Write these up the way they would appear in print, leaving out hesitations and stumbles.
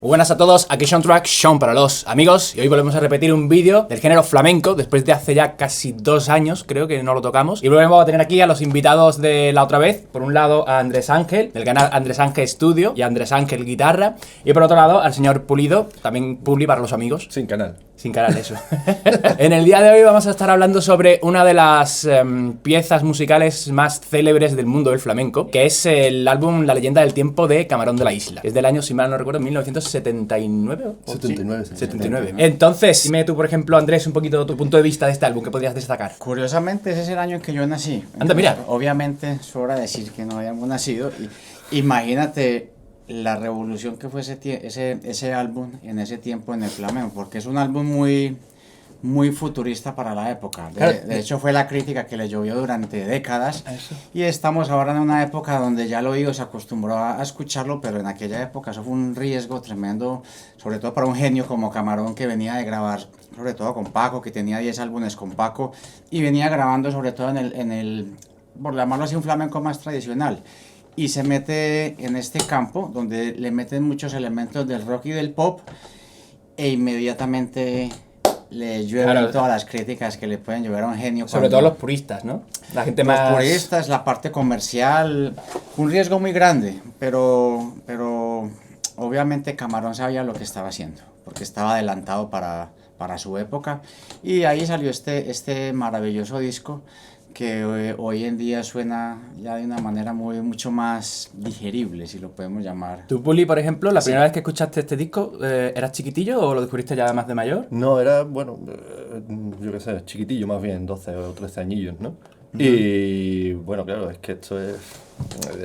Buenas a todos, aquí Sean Track, Sean para los amigos, y hoy volvemos a repetir un vídeo del género flamenco después de hace ya casi 2 años, creo que no lo tocamos. Y volvemos a tener aquí a los invitados de la otra vez. Por un lado a Andrés Ángel, del canal Andrés Ángel Studio, y Andrés Ángel Guitarra. Y por otro lado al señor Pulido, también Puli para los amigos. Sin canal. Sin canal, eso. En el día de hoy vamos a estar hablando sobre una de las piezas musicales más célebres del mundo del flamenco, que es el álbum La leyenda del tiempo de Camarón de la Isla. Es del año, si mal no recuerdo, 1979. 79. Sí. 79. Entonces, dime tú, por ejemplo, Andrés, un poquito tu punto de vista de este álbum, ¿qué podrías destacar? Curiosamente, ese es el año en que yo nací. Anda, mira. Obviamente, sobra decir que no habíamos nacido. Y imagínate la revolución que fue ese álbum en ese tiempo en el flamenco, porque es un álbum muy futurista para la época. De hecho, fue la crítica que le llovió durante décadas. Eso. Y estamos ahora en una época donde ya el oído se acostumbró a escucharlo, pero en aquella época eso fue un riesgo tremendo, sobre todo para un genio como Camarón, que venía de grabar, sobre todo con Paco, que tenía 10 álbumes con Paco, y venía grabando sobre todo en el por llamarlo así, un flamenco más tradicional. Y se mete en este campo donde le meten muchos elementos del rock y del pop, e inmediatamente le llueven todas las críticas que le pueden llover a un genio. Sobre todo los puristas, ¿no? La gente más... Los puristas, la parte comercial, un riesgo muy grande, pero obviamente Camarón sabía lo que estaba haciendo, porque estaba adelantado para su época, y ahí salió este maravilloso disco que hoy en día suena ya de una manera mucho más digerible, si lo podemos llamar. ¿Tú, Puli, por ejemplo, la primera vez que escuchaste este disco, eras chiquitillo o lo descubriste ya más de mayor? No, era, bueno, yo qué sé, chiquitillo más bien, 12 o 13 añillos, ¿no? Y bueno, claro, es que esto es,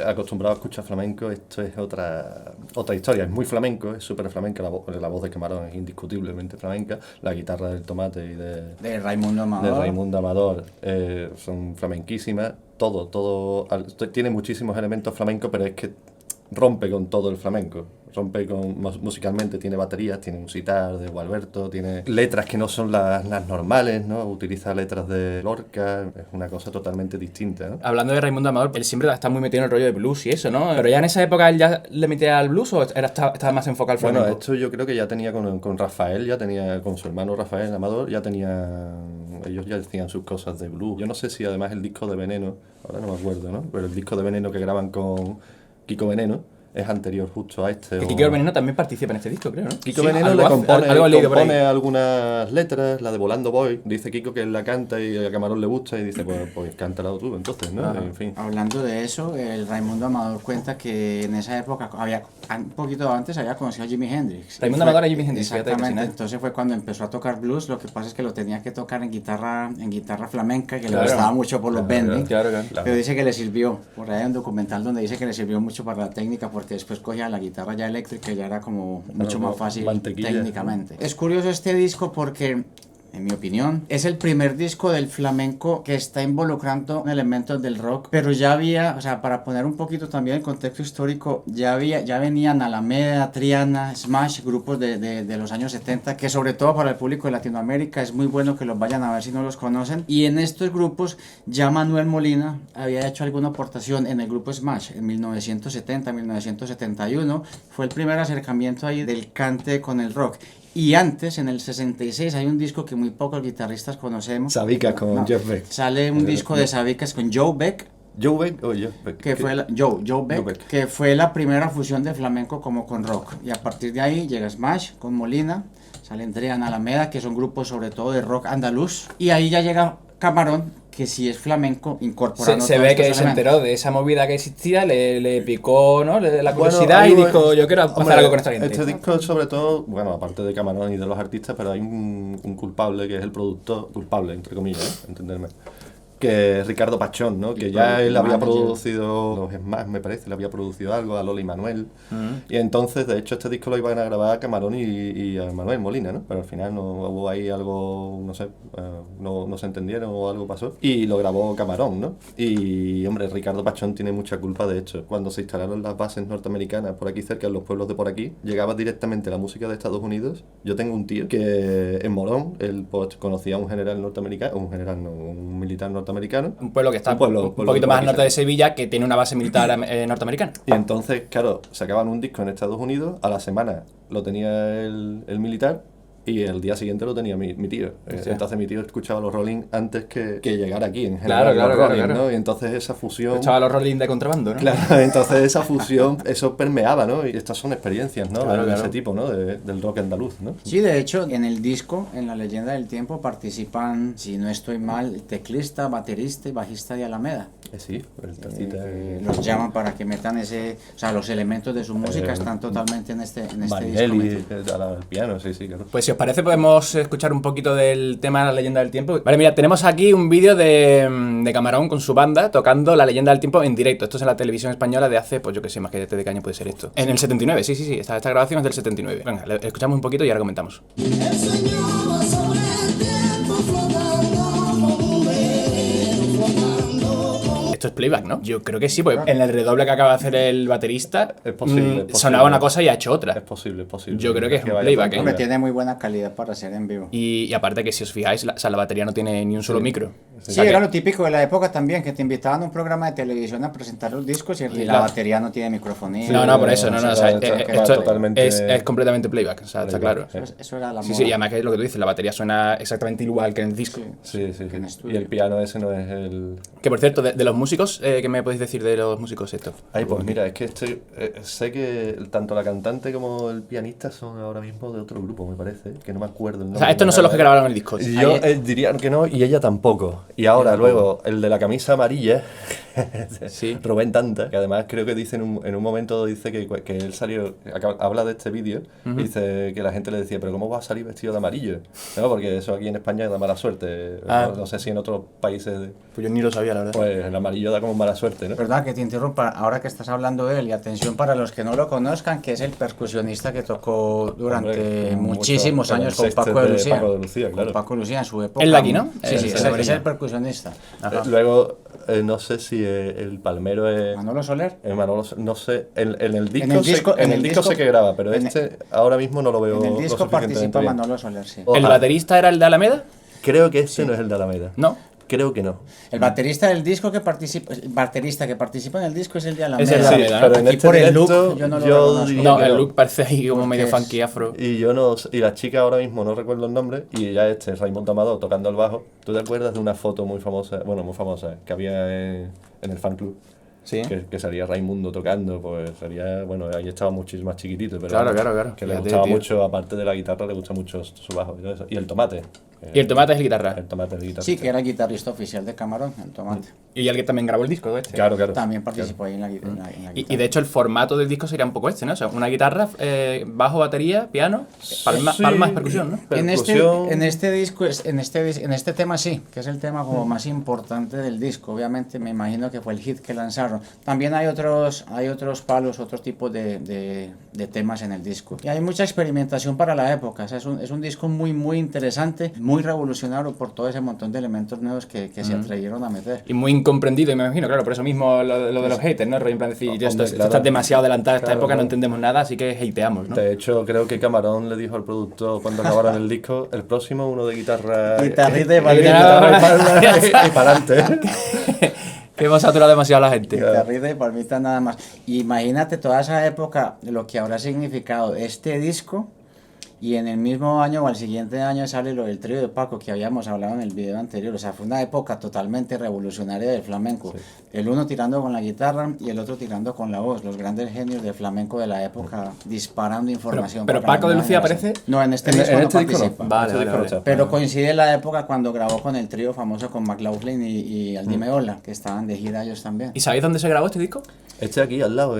acostumbrado a escuchar flamenco, esto es otra historia, es muy flamenco, es súper flamenca, la voz de Camarón es indiscutiblemente flamenca, la guitarra del Tomate y de Raimundo Amador son flamenquísimas, todo tiene muchísimos elementos flamencos, pero es que rompe con todo el flamenco. Musicalmente tiene baterías, tiene un sitar de Gualberto, tiene letras que no son las normales, ¿no? Utiliza letras de Lorca, es una cosa totalmente distinta, ¿no? Hablando de Raimundo Amador, él siempre está muy metido en el rollo de blues y eso, ¿no? Pero ya en esa época él ya le metía al blues o estaba más enfocado al flamenco. Bueno, esto yo creo que ya tenía con Rafael, ya tenía con su hermano Rafael Amador, ellos ya decían sus cosas de blues. Yo no sé si además el disco de Veneno, ahora no me acuerdo, ¿no? Pero el disco de Veneno que graban con Kiko Veneno es anterior justo a este. Que Kiko Veneno también participa en este disco, creo, ¿no? Kiko Veneno le compone algunas letras, la de Volando Voy. Dice Kiko que él la canta y a Camarón le gusta y dice, pues cántala tú entonces, ¿no? En fin. Hablando de eso, el Raimundo Amador cuenta que en esa época, un poquito antes, había conocido a Jimi Hendrix. Raimundo Amador a Jimi Hendrix. Exactamente, entonces fue cuando empezó a tocar blues. Lo que pasa es que lo tenía que tocar en guitarra flamenca, que le gustaba mucho por los bending. Claro. Pero dice que le sirvió, por ahí hay un documental donde dice que le sirvió mucho para la técnica, porque después cogía la guitarra ya eléctrica y ya era como mucho más fácil técnicamente. Es curioso este disco porque, en mi opinión, es el primer disco del flamenco que está involucrando elementos del rock, pero ya había, o sea, para poner un poquito también el contexto histórico, ya venían Alameda, Triana, Smash, grupos de los años 70, que sobre todo para el público de Latinoamérica es muy bueno que los vayan a ver si no los conocen, y en estos grupos ya Manuel Molina había hecho alguna aportación en el grupo Smash, en 1970, 1971, fue el primer acercamiento ahí del cante con el rock. Y antes, en el 66, hay un disco que muy pocos guitarristas conocemos. Sabicas con Jeff Beck. Sale un disco de Sabicas con Joe Beck. ¿Joe Beck o Jeff Beck? Joe Beck, que fue la primera fusión de flamenco como con rock. Y a partir de ahí llega Smash con Molina, salen Triana, Alameda, que son grupos sobre todo de rock andaluz. Y ahí ya llega Camarón, que si es flamenco, incorporando se ve que se enteró de esa movida que existía, le picó, ¿no? La curiosidad, y dijo, yo quiero hacer algo con esta gente. Este disco, sobre todo, bueno, aparte de Camarón y de los artistas, pero hay un culpable que es el productor, culpable, entre comillas, entenderme, que es Ricardo Pachón, ¿no? Que ya él había producido los Smash, me parece, le había producido algo a Lola y Manuel. Y entonces, de hecho, este disco lo iban a grabar a Camarón y a Manuel Molina, ¿no? Pero al final no hubo ahí algo, no sé, no se entendieron o algo pasó. Y lo grabó Camarón, ¿no? Y, hombre, Ricardo Pachón tiene mucha culpa de hecho. Cuando se instalaron las bases norteamericanas por aquí cerca, en los pueblos de por aquí, llegaba directamente la música de Estados Unidos. Yo tengo un tío que en Morón, él pues, conocía a un general norteamericano, un militar norteamericano, norteamericano. Un pueblo que está un poquito más al norte de Sevilla, que tiene una base militar norteamericana. Y entonces, claro, sacaban un disco en Estados Unidos, a la semana lo tenía el militar, y el día siguiente lo tenía mi tío. Sí. Entonces mi tío escuchaba los Rolling antes que llegara aquí, en general, los Rolling, ¿no? Y entonces esa fusión... Escuchaba los Rolling de contrabando, ¿no? Claro, entonces esa fusión, eso permeaba, ¿no? Y estas son experiencias, ¿no? De ese tipo, ¿no? Del rock andaluz, ¿no? Sí, de hecho, en el disco, en La Leyenda del Tiempo, participan, si no estoy mal, el teclista, baterista y bajista de Alameda. Sí, el tacita. Los llaman para que metan los elementos de su música están totalmente en este disco. Al piano, sí, claro. Pues si os parece podemos escuchar un poquito del tema de La Leyenda del Tiempo. Vale, mira, tenemos aquí un vídeo de Camarón con su banda tocando La Leyenda del Tiempo en directo. Esto es en la televisión española de hace, pues yo que sé, más que de qué año puede ser esto. En el 79, sí, esta grabación es del 79. Venga, escuchamos un poquito y ahora comentamos. Esto es playback, ¿no? Yo creo que sí, porque en el redoble que acaba de hacer el baterista es posible. Sonaba una cosa y ha hecho otra. Es posible. Yo creo que es un playback, ¿eh? Tiene muy buena calidad para hacer en vivo. Y aparte que si os fijáis, la batería no tiene ni un solo micro. Sí, era lo típico de la época también, que te invitaban a un programa de televisión a presentar los discos y la batería no tiene microfonía. No, por eso, es completamente playback, o sea, está claro. Eso era la moda. Sí, y además que es lo que tú dices, la batería suena exactamente igual que en el disco. Sí. Y el piano ese no es el... Que por cierto, de los músicos, ¿qué me podéis decir de los músicos estos? Ay, pues mira, es que sé que tanto la cantante como el pianista son ahora mismo de otro grupo, me parece, que no me acuerdo el nombre. O sea, estos no son los que grabaron el disco. Yo diría que no, y ella tampoco. Y ahora, luego, el de la camisa amarilla, sí. Rubén Tanta, que además creo que dice en un momento dice que él salió, habla de este vídeo, y dice que la gente le decía, pero ¿cómo va a salir vestido de amarillo? ¿No? Porque eso aquí en España da mala suerte. No sé si en otros países... Pues yo ni lo sabía, la verdad. Pues el amarillo da como mala suerte, ¿no? Verdad, que te interrumpa, ahora que estás hablando de él, y atención para los que no lo conozcan, que es el percusionista que tocó durante muchísimos años con Paco de Lucía. Claro. Con Paco de Lucía en su época. ¿El de aquí, no? Sí, es el percusionista. Luego, no sé si el palmero es... ¿Manolo Soler? Manolo, no sé, en el disco sé que graba, pero ahora mismo no lo veo. En el disco participa Manolo Soler, sí. ¿El baterista era el de Alameda? Creo que no es el de Alameda. No. Creo que no. El baterista del disco que participa en el disco es el de Alameda. Es el de Alameda, pero en por el look yo no lo reconozco. No, el look parece ahí como medio funky afro. Y la chica ahora mismo no recuerdo el nombre, y ya Raimundo Amador tocando el bajo. ¿Tú te acuerdas de una foto muy famosa, que había en el fan club? Sí. Que salía Raimundo tocando, pues sería, ahí estaba muchísimo más chiquitito, pero claro. Que le gustaba mucho, aparte de la guitarra, le gusta mucho su bajo y todo eso. Y el Tomate. Y el Tomate es el guitarra. El Tomate es el guitarra. Sí, que era el guitarrista oficial de Camarón, el Tomate. Y el que también grabó el disco, este. Claro. También participó ahí en la guitarra. Y de hecho el formato del disco sería un poco este, ¿no? O sea, una guitarra, bajo, batería, piano, palmas, percusión, ¿no? En este disco, en este tema sí, que es el tema como más importante del disco. Obviamente me imagino que fue el hit que lanzaron. También hay otros palos, otros tipos de temas en el disco. Y hay mucha experimentación para la época. O sea, es un disco muy, muy interesante, muy revolucionario por todo ese montón de elementos nuevos que se atrevieron a meter. Y muy incomprendido, me imagino, claro, por eso mismo lo de los haters, ¿no? En plan decir, esto está demasiado adelantado a esta época, no entendemos nada, así que hateamos, ¿no? De hecho, creo que Camarón le dijo al productor cuando acabaron el disco, el próximo uno de guitarra... Guitarrita y para adelante. Que hemos saturado demasiado a la gente. Guitarrita y palmita nada más. Imagínate toda esa época, lo que habrá significado este disco, y en el mismo año o al siguiente año sale lo del trío de Paco que habíamos hablado en el video anterior. O sea, fue una época totalmente revolucionaria del flamenco. Sí. El uno tirando con la guitarra y el otro tirando con la voz. Los grandes genios del flamenco de la época disparando información. ¿Pero Paco de Lucía aparece? No, en este disco no participa. Vale. Pero coincide la época cuando grabó con el trío famoso con McLaughlin y Aldi Meola, que estaban de gira ellos también. ¿Y sabéis dónde se grabó este disco? Aquí al lado.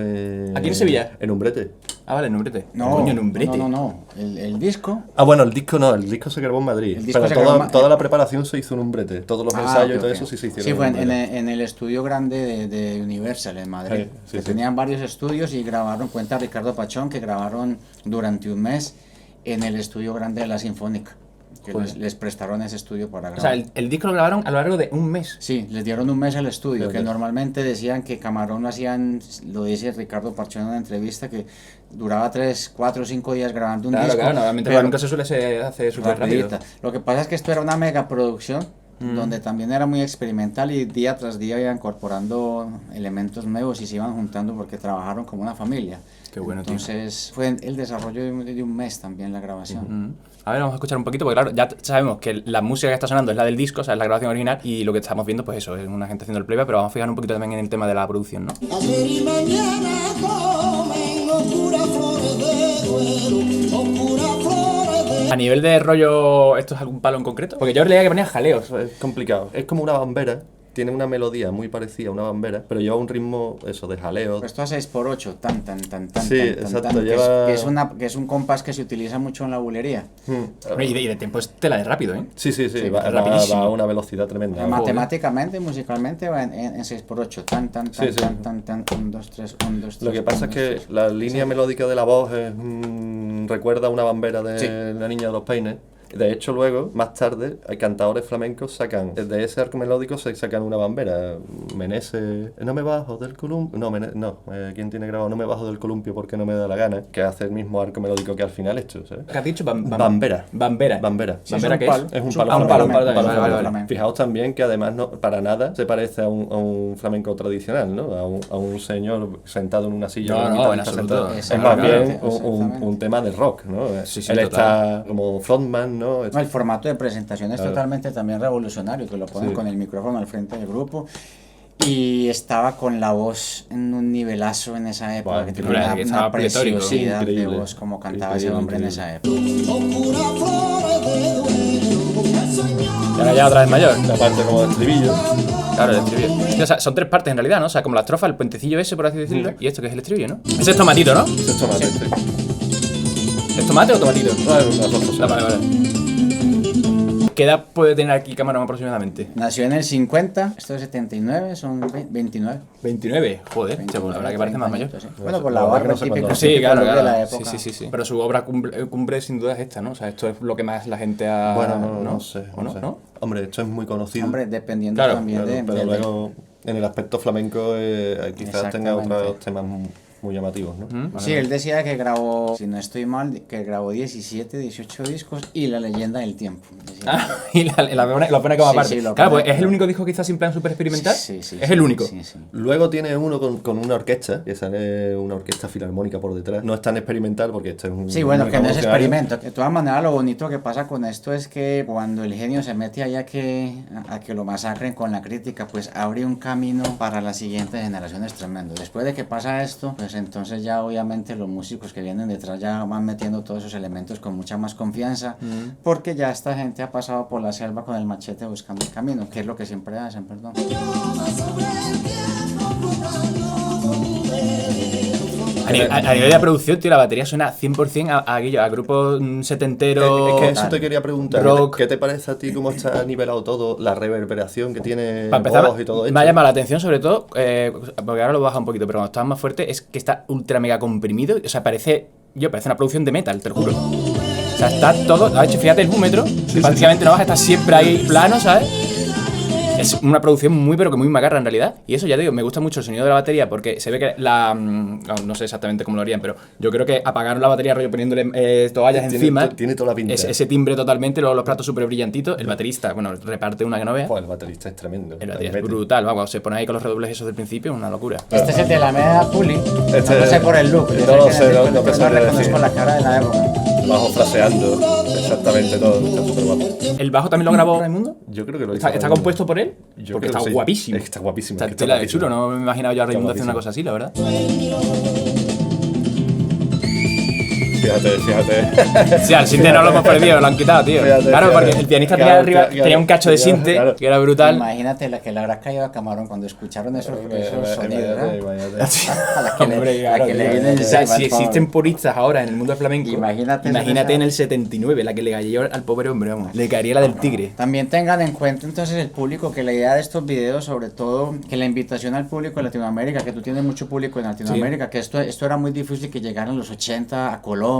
¿Aquí en Sevilla? En Umbrete. Ah, vale, en Umbrete. No, coño, en Umbrete. No. El disco... el disco no, el disco se grabó en Madrid. Pero toda la preparación se hizo en Umbrete. Todos los ensayos y todo eso sí se hicieron. Sí, fue en el estudio grande de Universal en Madrid. Sí, tenían varios estudios y grabaron, cuenta Ricardo Pachón, que grabaron durante un mes en el estudio grande de la Sinfónica. Que les prestaron ese estudio para grabar. O sea, el disco lo grabaron a lo largo de un mes. Sí, les dieron un mes al estudio, que normalmente decían que Camarón lo hacían, lo dice Ricardo Parchón en una entrevista, que duraba 3, 4, 5 días grabando un disco. Claro, normalmente nunca se suele hacer súper rápido. Lo que pasa es que esto era una mega producción, donde también era muy experimental y día tras día iban incorporando elementos nuevos y se iban juntando porque trabajaron como una familia. Qué bueno, entonces tío. Fue el desarrollo de un mes también la grabación. A ver, vamos a escuchar un poquito, porque claro, ya sabemos que la música que está sonando es la del disco, o sea, es la grabación original, y lo que estamos viendo, pues eso, es una gente haciendo el playback, pero vamos a fijar un poquito también en el tema de la producción, ¿no? Ayer y mañana comen oscuras flores de duelo, oscuras flores de... A nivel de rollo, ¿esto es algún palo en concreto? Porque yo leía que ponía jaleos. Es complicado. Es como una bambera. Tiene una melodía muy parecida a una bambera, pero lleva un ritmo, eso, de jaleo. Esto a 6x8, tan, Sí, exacto, lleva... que es un compás que se utiliza mucho en la bulería. Y de tiempo es tela de rápido, ¿eh? Sí, va a una velocidad tremenda. Matemáticamente y musicalmente va en 6x8, tan, 1, 2, 3, 1, 2, 3. Lo que pasa es que la línea melódica de la voz recuerda a una bambera de La Niña de los Peines. De hecho, luego, más tarde, hay cantadores flamencos sacan, de ese arco melódico se sacan una bambera. Meneses, no me bajo del columpio, ¿quién tiene grabado? No me bajo del columpio porque no me da la gana, que hace el mismo arco melódico que al final hecho, ¿sabes? ¿Qué has dicho? Bambera. ¿Bambera Sí, qué es? Es un palo flamenco. Fijaos también que además no, para nada se parece a un flamenco tradicional, ¿no? A un señor sentado en una silla. No, en absoluto. Es más bien un tema de rock, ¿no? Él está como frontman, ¿no? El formato de presentación es totalmente también revolucionario, que lo ponen con el micrófono al frente del grupo. Y estaba con la voz en un nivelazo en esa época, que tenía una preciosidad de voz como cantaba ese hombre en esa época. Y ahora ya otra vez mayor. La parte como de estribillo. Claro, el estribillo. O sea, son tres partes en realidad, ¿no? O sea, como la estrofa, el puentecillo ese, por así decirlo, y esto que es el estribillo, ¿no? Ese es tomatito, ¿no? Es tomate, ¿Es tomate o tomatito? No, es una cosa. Vale. ¿Qué edad puede tener aquí Camarón aproximadamente? Nació en el 50, esto es 79, son 29. 29, joder, la verdad que parece más mayor. Sí. Bueno, por la barba típico sí, claro, de la época. Sí. Pero su obra cumbre sin duda es esta, ¿no? O sea, esto es lo que más la gente ha... Bueno, no sé. ¿No? Hombre, esto es muy conocido. Hombre, dependiendo también de... Pero luego, en el aspecto flamenco, quizás tenga otros temas muy llamativos, ¿no? Sí, él decía que grabó, si no estoy mal, que grabó 17, 18 discos y La Leyenda del Tiempo. Y lo pone como aparte. Sí, claro, pues es el único disco quizás sin plan súper experimental. Sí. Es el único. Sí. Luego tiene uno con una orquesta, que sale una orquesta filarmónica por detrás. No es tan experimental porque esto es un... Sí, bueno, que no es experimento. De todas maneras, lo bonito que pasa con esto es que cuando el genio se mete ahí a que lo masacren con la crítica, pues abre un camino para las siguientes generaciones tremendo. Después de que pasa esto, pues entonces ya obviamente los músicos que vienen detrás ya van metiendo todos esos elementos con mucha más confianza, porque ya esta gente ha pasado por la selva con el machete buscando el camino, que es lo que siempre hacen, perdón. A nivel de producción, tío, la batería suena 100% a grupo setentero. Es que eso te quería preguntar. Rock. ¿Qué te parece a ti cómo está nivelado todo, la reverberación que tiene Para empezar, voz y todo esto? me ha llamado la atención sobre todo, porque ahora lo baja un poquito, pero cuando está más fuerte es que está ultra mega comprimido. O sea, parece una producción de metal, te lo juro. O sea, está todo... De hecho, fíjate el búmetro, prácticamente no baja, está siempre ahí plano, ¿sabes? Es una producción muy, pero que muy macarra en realidad. Y eso, ya te digo, me gusta mucho el sonido de la batería porque se ve que no sé exactamente cómo lo harían, pero yo creo que apagaron la batería rollo poniéndole toallas encima. Tiene toda la pinta. Ese timbre totalmente, luego los platos súper brillantitos. El baterista, bueno, reparte una que no vea. El baterista es tremendo. El baterista es brutal, vamos, se pone ahí con los redobles esos del principio, es una locura. Este es el de la media Puli. Este no sé por el look. No lo sé, no reconozco la cara de la época. Bajo fraseando exactamente todo, está súper guapo. ¿El bajo también lo grabó Raimundo? Yo creo que lo hizo. ¿Está compuesto por él? Yo porque creo está que sí. guapísimo. Está guapísimo. Está tela de chulo, no me he imaginado yo a Raimundo haciendo una cosa así, la verdad. Fíjate. Sí, al sinte no lo hemos perdido, lo han quitado, tío. Claro, porque el pianista tenía arriba, tenía un cacho de sinte, que era brutal. Imagínate la que le habrá caído a Camarón cuando escucharon esos sonidos, Si existen puristas ahora en el mundo del flamenco, imagínate en el 79, la que le cayó al pobre hombre, vamos. Le caería la del tigre. También tengan en cuenta entonces el público, que la idea de estos videos, sobre todo, que la invitación al público de Latinoamérica, que tú tienes mucho público en Latinoamérica, que esto era muy difícil que llegaran los 80 a Colombia,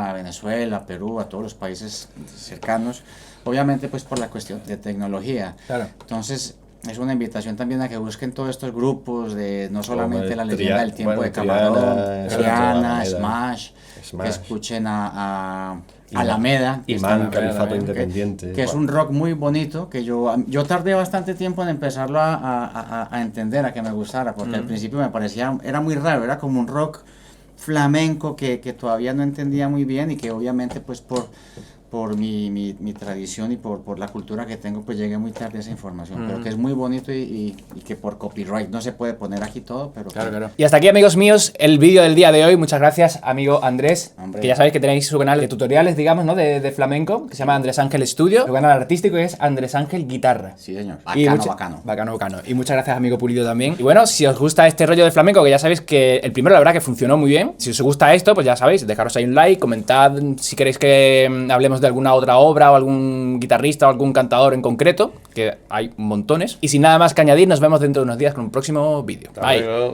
a Venezuela, a Perú, a todos los países cercanos, obviamente pues por la cuestión de tecnología. Claro. Entonces, es una invitación también a que busquen todos estos grupos de no solamente la leyenda del tiempo bueno, de Camarón, Triana, Alameda, Smash, que escuchen a Alameda, Imán, Califato Independiente, que es un rock muy bonito, que yo tardé bastante tiempo en empezarlo a entender, a que me gustara, porque al principio me parecía, era muy raro, era como un rock flamenco que todavía no entendía muy bien y que obviamente pues por mi tradición y por la cultura que tengo, pues llegué muy tarde a esa información, pero que es muy bonito y que por copyright no se puede poner aquí todo, pero... Claro. Y hasta aquí, amigos míos, el vídeo del día de hoy. Muchas gracias, amigo Andrés, que ya sabéis que tenéis su canal de tutoriales, digamos, ¿no? De flamenco, que se llama Andrés Ángel Studio. Su canal artístico es Andrés Ángel Guitarra. Sí, señor. Bacano. Y muchas gracias, amigo Pulido, también. Y bueno, si os gusta este rollo de flamenco, que ya sabéis que el primero, la verdad, que funcionó muy bien. Si os gusta esto, pues ya sabéis, dejaros ahí un like, comentad si queréis que hablemos de alguna otra obra o algún guitarrista o algún cantador en concreto, que hay montones. Y sin nada más que añadir, nos vemos dentro de unos días con un próximo vídeo. Bye.